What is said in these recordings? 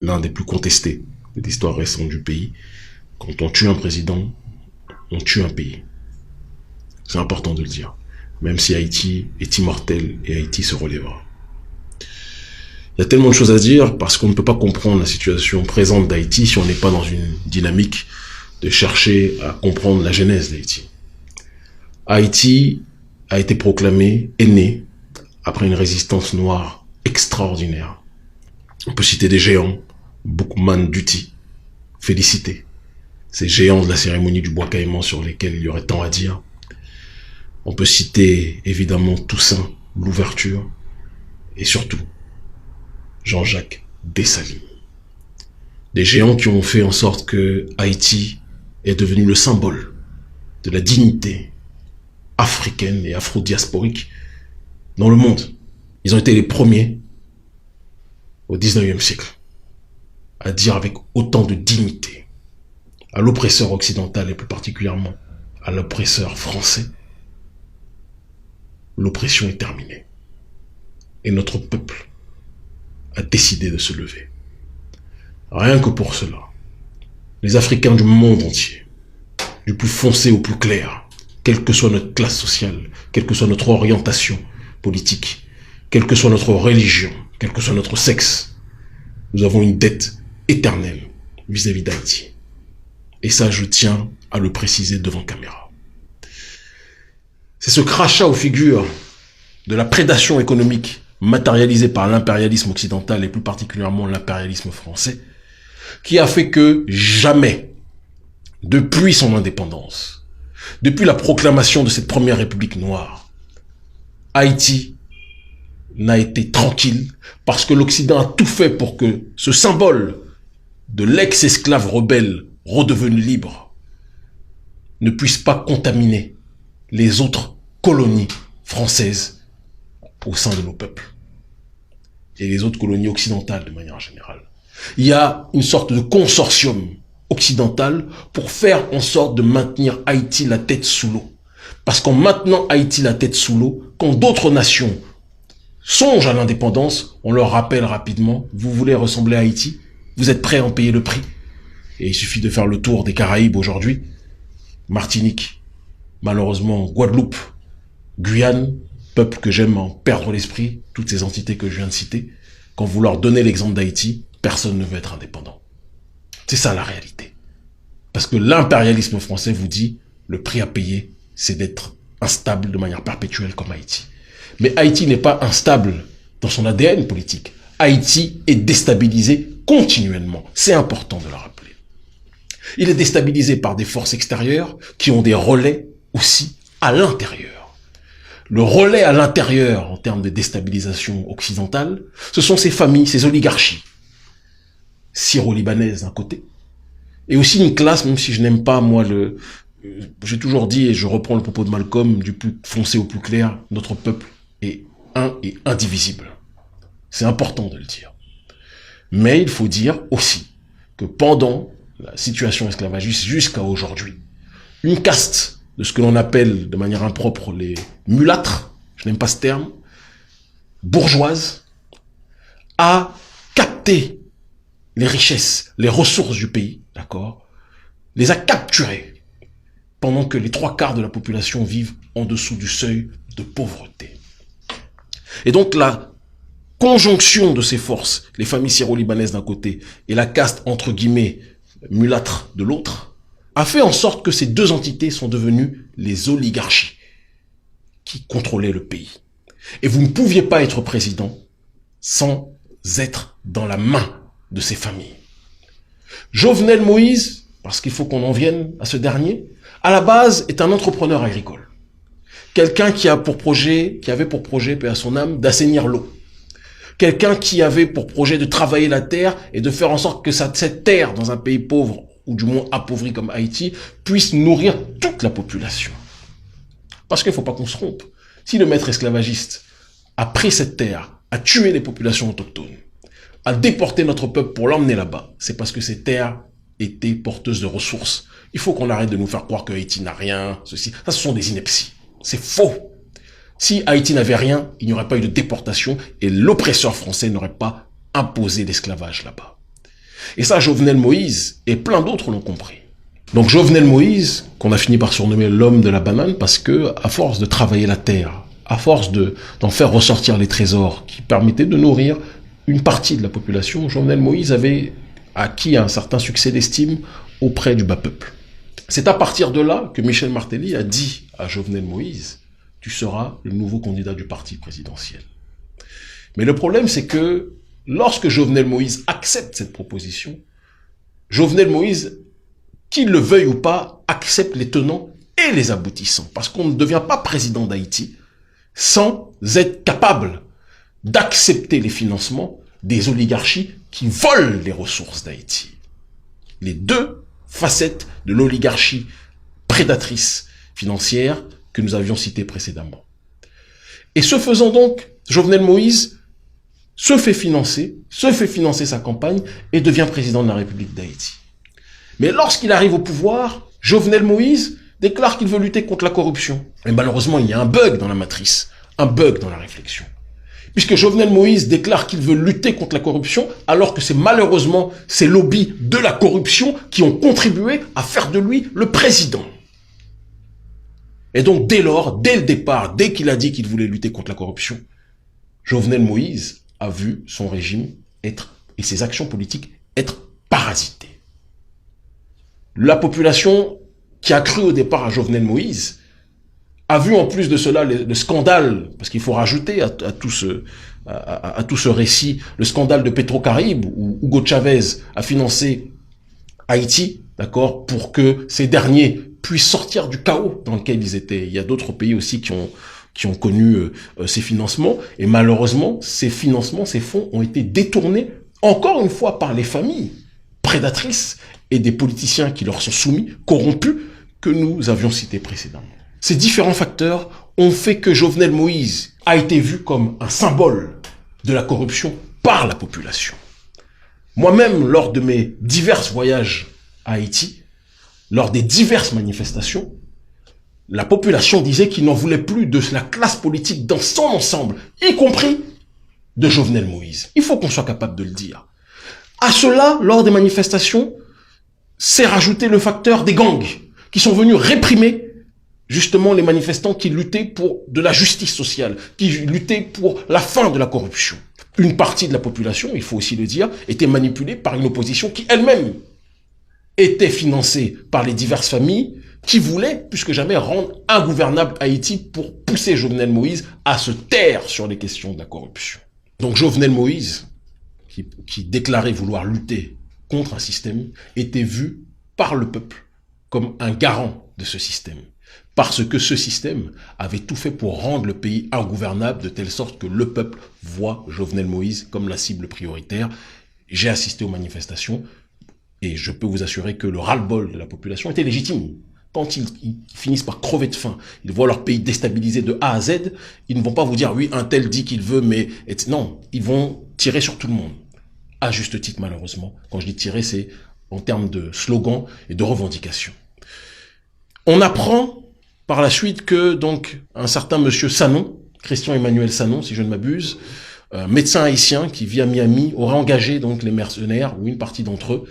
l'un des plus contestés de l'histoire récente du pays. Quand on tue un président, on tue un pays. C'est important de le dire. Même si Haïti est immortel et Haïti se relèvera. Il y a tellement de choses à dire parce qu'on ne peut pas comprendre la situation présente d'Haïti si on n'est pas dans une dynamique de chercher à comprendre la genèse d'Haïti. Haïti a été proclamé, est né après une résistance noire extraordinaire. On peut citer des géants, Boukman Duty, félicité. Ces géants de la cérémonie du bois caïman sur lesquels il y aurait tant à dire. On peut citer évidemment Toussaint, l'ouverture, et surtout Jean-Jacques Dessalines. Des géants qui ont fait en sorte que Haïti est devenu le symbole de la dignité africaine et afro-diasporique dans le monde. Ils ont été les premiers au 19e siècle à dire avec autant de dignité à l'oppresseur occidental et plus particulièrement à l'oppresseur français: l'oppression est terminée. Et notre peuple a décidé de se lever. Rien que pour cela, les Africains du monde entier, du plus foncé au plus clair, quelle que soit notre classe sociale, quelle que soit notre orientation politique, quelle que soit notre religion, quel que soit notre sexe, nous avons une dette éternelle vis-à-vis d'Haïti. Et ça, je tiens à le préciser devant caméra. C'est ce crachat aux figures de la prédation économique matérialisée par l'impérialisme occidental et plus particulièrement l'impérialisme français qui a fait que jamais, depuis son indépendance, depuis la proclamation de cette première république noire, Haïti n'a été tranquille parce que l'Occident a tout fait pour que ce symbole de l'ex-esclave rebelle redevenu libre ne puisse pas contaminer les autres colonies françaises au sein de nos peuples et les autres colonies occidentales de manière générale. Il y a une sorte de consortium occidental pour faire en sorte de maintenir Haïti la tête sous l'eau. Parce qu'en maintenant Haïti la tête sous l'eau, quand d'autres nations songent à l'indépendance, on leur rappelle rapidement: vous voulez ressembler à Haïti? Vous êtes prêts à en payer le prix? Et il suffit de faire le tour des Caraïbes aujourd'hui. Martinique, malheureusement Guadeloupe, Guyane, peuple que j'aime en perdre l'esprit, toutes ces entités que je viens de citer. Quand vous leur donnez l'exemple d'Haïti, personne ne veut être indépendant. C'est ça la réalité. Parce que l'impérialisme français vous dit: le prix à payer, c'est d'être instable de manière perpétuelle comme Haïti. Mais Haïti n'est pas instable dans son ADN politique. Haïti est déstabilisé continuellement. C'est important de le rappeler. Il est déstabilisé par des forces extérieures qui ont des relais aussi à l'intérieur. Le relais à l'intérieur en termes de déstabilisation occidentale, ce sont ces familles, ces oligarchies syro-libanaises d'un côté, et aussi une classe, même si je n'aime pas moi j'ai toujours dit, et je reprends le propos de Malcolm, du plus foncé au plus clair, notre peuple est un et indivisible. C'est important de le dire. Mais il faut dire aussi que pendant la situation esclavagiste jusqu'à aujourd'hui, une caste de ce que l'on appelle de manière impropre les mulâtres, je n'aime pas ce terme, bourgeoise, a capté les richesses, les ressources du pays, d'accord, les a capturées pendant que les 3/4 de la population vivent en dessous du seuil de pauvreté. Et donc la conjonction de ces forces, les familles syro-libanaises d'un côté et la caste entre guillemets mulâtre de l'autre, a fait en sorte que ces deux entités sont devenues les oligarchies qui contrôlaient le pays. Et vous ne pouviez pas être président sans être dans la main de ces familles. Jovenel Moïse, parce qu'il faut qu'on en vienne à ce dernier, à la base est un entrepreneur agricole. Quelqu'un qui avait pour projet, paix à son âme, d'assainir l'eau. Quelqu'un qui avait pour projet de travailler la terre et de faire en sorte que cette terre, dans un pays pauvre, ou du moins appauvri comme Haïti, puisse nourrir toute la population. Parce qu'il ne faut pas qu'on se trompe. Si le maître esclavagiste a pris cette terre, a tué les populations autochtones, a déporté notre peuple pour l'emmener là-bas, c'est parce que ces terres étaient porteuses de ressources. Il faut qu'on arrête de nous faire croire que Haïti n'a rien, ceci. Ça, ce sont des inepties. C'est faux. Si Haïti n'avait rien, il n'y aurait pas eu de déportation et l'oppresseur français n'aurait pas imposé l'esclavage là-bas. Et ça, Jovenel Moïse et plein d'autres l'ont compris. Donc Jovenel Moïse, qu'on a fini par surnommer l'homme de la banane, parce que à force de travailler la terre, à force d'en faire ressortir les trésors qui permettaient de nourrir une partie de la population, Jovenel Moïse avait acquis un certain succès d'estime auprès du bas peuple. C'est à partir de là que Michel Martelly a dit à Jovenel Moïse, tu seras le nouveau candidat du parti présidentiel. Mais le problème, c'est que lorsque Jovenel Moïse accepte cette proposition, Jovenel Moïse, qu'il le veuille ou pas, accepte les tenants et les aboutissants. Parce qu'on ne devient pas président d'Haïti sans être capable d'accepter les financements des oligarchies qui volent les ressources d'Haïti. Les deux facettes de l'oligarchie prédatrice financière que nous avions citées précédemment. Et ce faisant donc, Jovenel Moïse se fait financer sa campagne et devient président de la République d'Haïti. Mais lorsqu'il arrive au pouvoir, Jovenel Moïse déclare qu'il veut lutter contre la corruption. Et malheureusement, il y a un bug dans la matrice, un bug dans la réflexion. Puisque Jovenel Moïse déclare qu'il veut lutter contre la corruption, alors que c'est malheureusement ces lobbies de la corruption qui ont contribué à faire de lui le président. Et donc, dès lors, dès le départ, dès qu'il a dit qu'il voulait lutter contre la corruption, Jovenel Moïse a vu son régime être, et ses actions politiques, être parasitées. La population qui a cru au départ à Jovenel Moïse a vu en plus de cela le scandale, parce qu'il faut rajouter à tout ce récit, le scandale de Petrocaribe, où Hugo Chavez a financé Haïti, d'accord, pour que ces derniers puissent sortir du chaos dans lequel ils étaient. Il y a d'autres pays aussi qui ont connu ces financements, et malheureusement, ces financements, ces fonds ont été détournés, encore une fois, par les familles prédatrices et des politiciens qui leur sont soumis, corrompus, que nous avions cités précédemment. Ces différents facteurs ont fait que Jovenel Moïse a été vu comme un symbole de la corruption par la population. Moi-même, lors de mes divers voyages à Haïti, lors des diverses manifestations, la population disait qu'il n'en voulait plus de la classe politique dans son ensemble, y compris de Jovenel Moïse. Il faut qu'on soit capable de le dire. À cela, lors des manifestations, s'est rajouté le facteur des gangs qui sont venus réprimer justement les manifestants qui luttaient pour de la justice sociale, qui luttaient pour la fin de la corruption. Une partie de la population, il faut aussi le dire, était manipulée par une opposition qui elle-même était financée par les diverses familles qui voulaient, plus que jamais, rendre ingouvernable Haïti pour pousser Jovenel Moïse à se taire sur les questions de la corruption. Donc Jovenel Moïse, qui déclarait vouloir lutter contre un système, était vu par le peuple comme un garant de ce système. Parce que ce système avait tout fait pour rendre le pays ingouvernable de telle sorte que le peuple voit Jovenel Moïse comme la cible prioritaire. J'ai assisté aux manifestations et je peux vous assurer que le ras-le-bol de la population était légitime. Quand ils finissent par crever de faim, ils voient leur pays déstabilisé de A à Z, ils ne vont pas vous dire, oui, un tel dit qu'il veut, mais... Non, ils vont tirer sur tout le monde. À juste titre, malheureusement. Quand je dis tirer, c'est en termes de slogan et de revendication. On apprend par la suite que donc un certain monsieur Sanon, Christian Emmanuel Sanon, si je ne m'abuse, médecin haïtien qui vit à Miami, aurait engagé donc les mercenaires, ou une partie d'entre eux,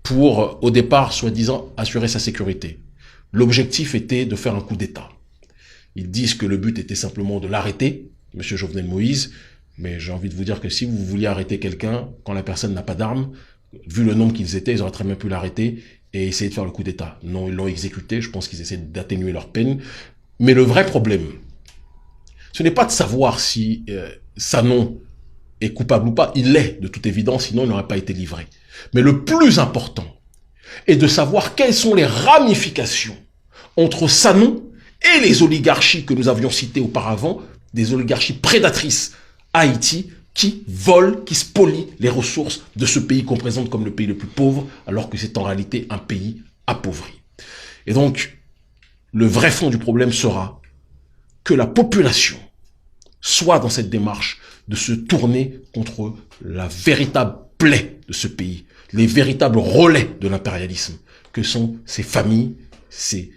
pour, au départ, soi-disant, assurer sa sécurité. L'objectif était de faire un coup d'État. Ils disent que le but était simplement de l'arrêter, monsieur Jovenel Moïse, mais j'ai envie de vous dire que si vous vouliez arrêter quelqu'un, quand la personne n'a pas d'armes, vu le nombre qu'ils étaient, ils auraient très bien pu l'arrêter et essayer de faire le coup d'État. Non, ils l'ont exécuté, je pense qu'ils essaient d'atténuer leur peine. Mais le vrai problème, ce n'est pas de savoir si Sanon est coupable ou pas. Il l'est, de toute évidence, sinon il n'aurait pas été livré. Mais le plus important est de savoir quelles sont les ramifications entre Sanon et les oligarchies que nous avions citées auparavant, des oligarchies prédatrices à Haïti, qui volent, qui spolient les ressources de ce pays qu'on présente comme le pays le plus pauvre, alors que c'est en réalité un pays appauvri. Et donc, le vrai fond du problème sera que la population soit dans cette démarche de se tourner contre la véritable plaie de ce pays, les véritables relais de l'impérialisme, que sont ces familles, ces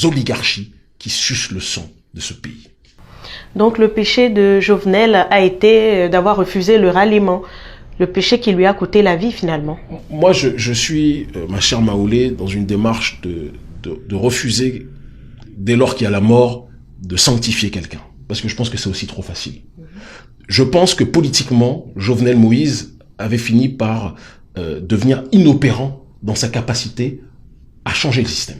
oligarchies qui sucent le sang de ce pays. Donc le péché de Jovenel a été d'avoir refusé le ralliement Le péché qui lui a coûté la vie finalement. Moi, je suis, ma chère Maoulé, dans une démarche de refuser, dès lors qu'il y a la mort, de sanctifier quelqu'un. Parce que je pense que c'est aussi trop facile. Je pense que politiquement, Jovenel Moïse avait fini par devenir inopérant dans sa capacité à changer le système.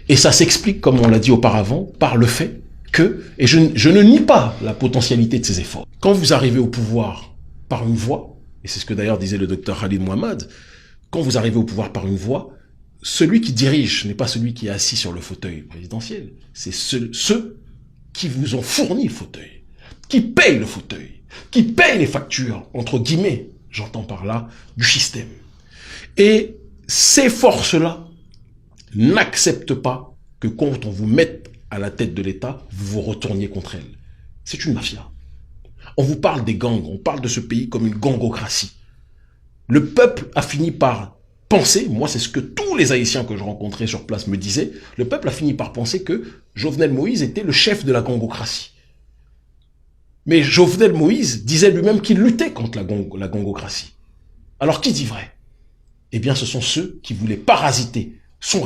Et ça s'explique, comme on l'a dit auparavant, par le fait que, et je ne nie pas la potentialité de ses efforts, quand vous arrivez au pouvoir par une voie, et c'est ce que d'ailleurs disait le docteur Khalid Mohamed, quand vous arrivez au pouvoir par une voie, celui qui dirige n'est pas celui qui est assis sur le fauteuil présidentiel, c'est ceux qui vous ont fourni le fauteuil, qui payent le fauteuil, qui payent les factures, entre guillemets, j'entends par là, du système. Et ces forces-là n'acceptent pas que quand on vous mette à la tête de l'État, vous vous retourniez contre elles. C'est une mafia. On vous parle des gangs, on parle de ce pays comme une gangocratie. Le peuple a fini par penser, moi c'est ce que tous les Haïtiens que je rencontrais sur place me disaient, le peuple a fini par penser que Jovenel Moïse était le chef de la gangocratie. Mais Jovenel Moïse disait lui-même qu'il luttait contre la gangocratie. Alors qui dit vrai? Eh bien ce sont ceux qui voulaient parasiter son